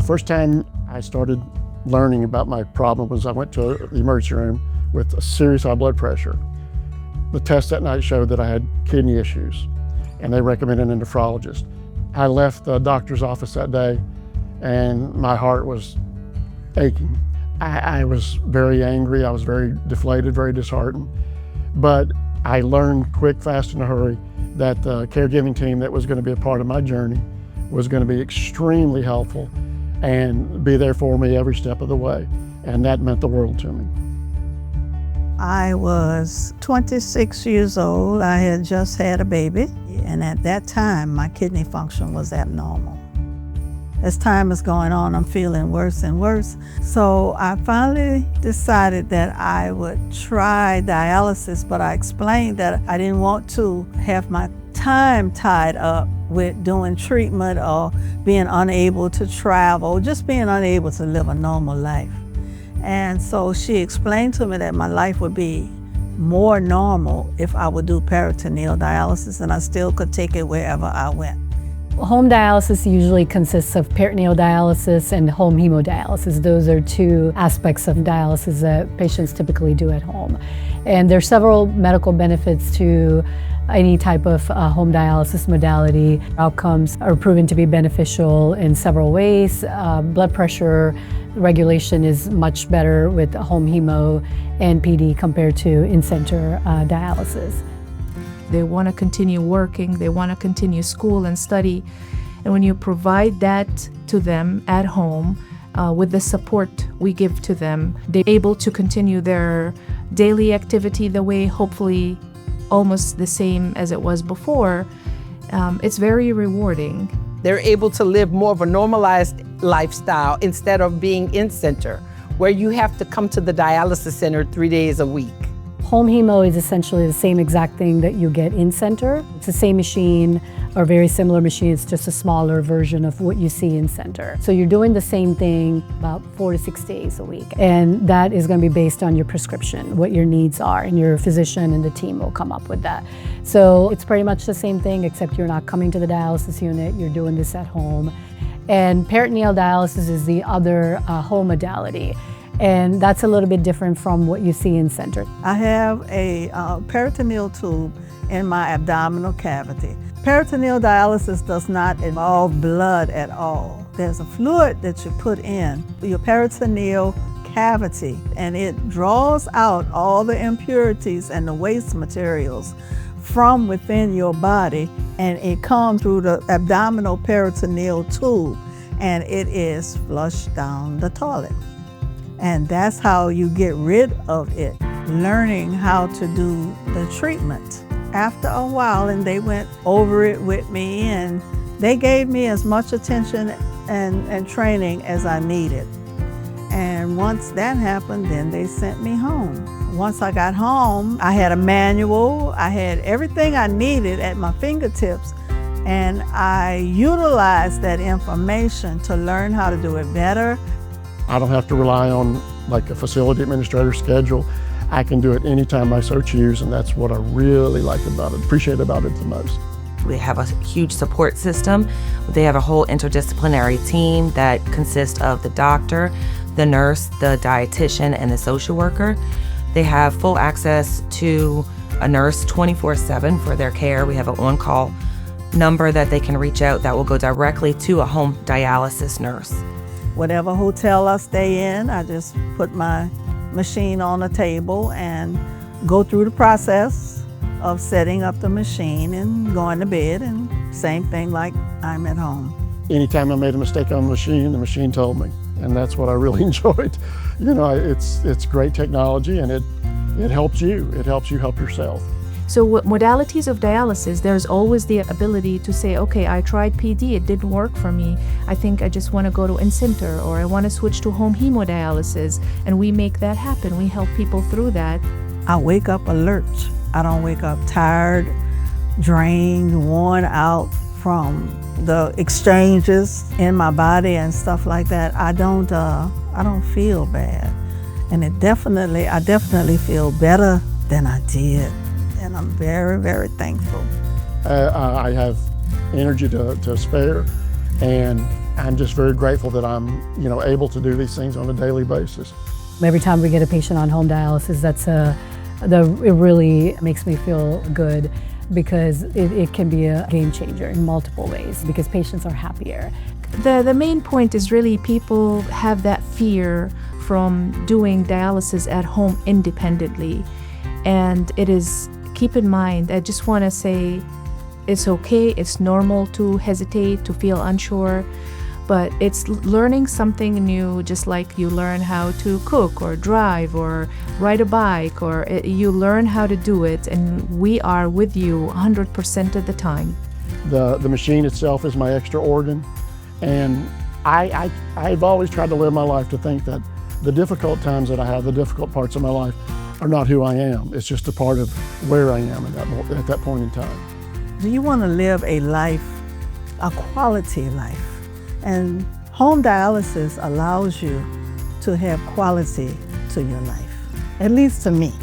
First time I started learning about my problem was I went to the emergency room with a serious high blood pressure. The test that night showed that I had kidney issues, and they recommended a nephrologist. I left the doctor's office that day, and my heart was aching. I was very angry, I was very deflated, very disheartened. But I learned quick, fast, in a hurry that the caregiving team that was going to be a part of my journey was going to be extremely helpful and be there for me every step of the way. And that meant the world to me. I was 26 years old. I had just had a baby, and at that time, my kidney function was abnormal. As time is going on, I'm feeling worse and worse. So I finally decided that I would try dialysis, but I explained that I didn't want to have my time tied up with doing treatment or being unable to travel, just being unable to live a normal life. And so she explained to me that my life would be more normal if I would do peritoneal dialysis, and I still could take it wherever I went. Home dialysis usually consists of peritoneal dialysis and home hemodialysis. Those are two aspects of dialysis that patients typically do at home. And there are several medical benefits to any type of home dialysis modality. Outcomes are proven to be beneficial in several ways. Blood pressure regulation is much better with home hemo and PD compared to in-center dialysis. They want to continue working, they want to continue school and study. And when you provide that to them at home, with the support we give to them, they're able to continue their daily activity the way, hopefully, almost the same as it was before. It's very rewarding. They're able to live more of a normalized lifestyle instead of being in-center, where you have to come to the dialysis center 3 days a week. Home hemo is essentially the same exact thing that you get in-center. It's the same machine or very similar machine, it's just a smaller version of what you see in-center. So you're doing the same thing about 4 to 6 days a week. And that is going to be based on your prescription, what your needs are, and your physician and the team will come up with that. So it's pretty much the same thing, except you're not coming to the dialysis unit, you're doing this at home. And peritoneal dialysis is the other home modality. And that's a little bit different from what you see in center. I have a peritoneal tube in my abdominal cavity. Peritoneal dialysis does not involve blood at all. There's a fluid that you put in your peritoneal cavity, and it draws out all the impurities and the waste materials from within your body, and it comes through the abdominal peritoneal tube, and it is flushed down the toilet. And that's how you get rid of it, learning how to do the treatment. After a while, and they went over it with me, and they gave me as much attention and training as I needed. And once that happened, then they sent me home. Once I got home, I had a manual, I had everything I needed at my fingertips, and I utilized that information to learn how to do it better. I don't have to rely on like a facility administrator schedule. I can do it anytime I so choose, and that's what I really like about it, appreciate about it the most. We have a huge support system. They have a whole interdisciplinary team that consists of the doctor, the nurse, the dietitian, and the social worker. They have full access to a nurse 24/7 for their care. We have an on-call number that they can reach out that will go directly to a home dialysis nurse. Whatever hotel I stay in, I just put my machine on the table and go through the process of setting up the machine and going to bed, and same thing like I'm at home. Anytime I made a mistake on the machine told me, and that's what I really enjoyed. You know, it's great technology, and it helps you. It helps you help yourself. So with modalities of dialysis, there's always the ability to say, okay, I tried PD, it didn't work for me. I think I just want to go to in-center, or I want to switch to home hemodialysis, and we make that happen. We help people through that. I wake up alert. I don't wake up tired, drained, worn out from the exchanges in my body and stuff like that. I don't feel bad, and I definitely feel better than I did. And I'm very, very thankful. I have energy to spare, And I'm just very grateful that I'm, able to do these things on a daily basis. Every time we get a patient on home dialysis, it really makes me feel good, because it can be a game changer in multiple ways, because patients are happier. The main point is really people have that fear from doing dialysis at home independently. And it is, keep in mind, I just want to say it's okay, it's normal to hesitate, to feel unsure, but it's learning something new, just like you learn how to cook or drive or ride a bike, or you learn how to do it, and we are with you 100% of the time. The machine itself is my extra organ, and I've always tried to live my life to think that the difficult times that I have, the difficult parts of my life, are not who I am. It's just a part of where I am at that point in time. Do you want to live a life, a quality life? And home dialysis allows you to have quality to your life, at least to me.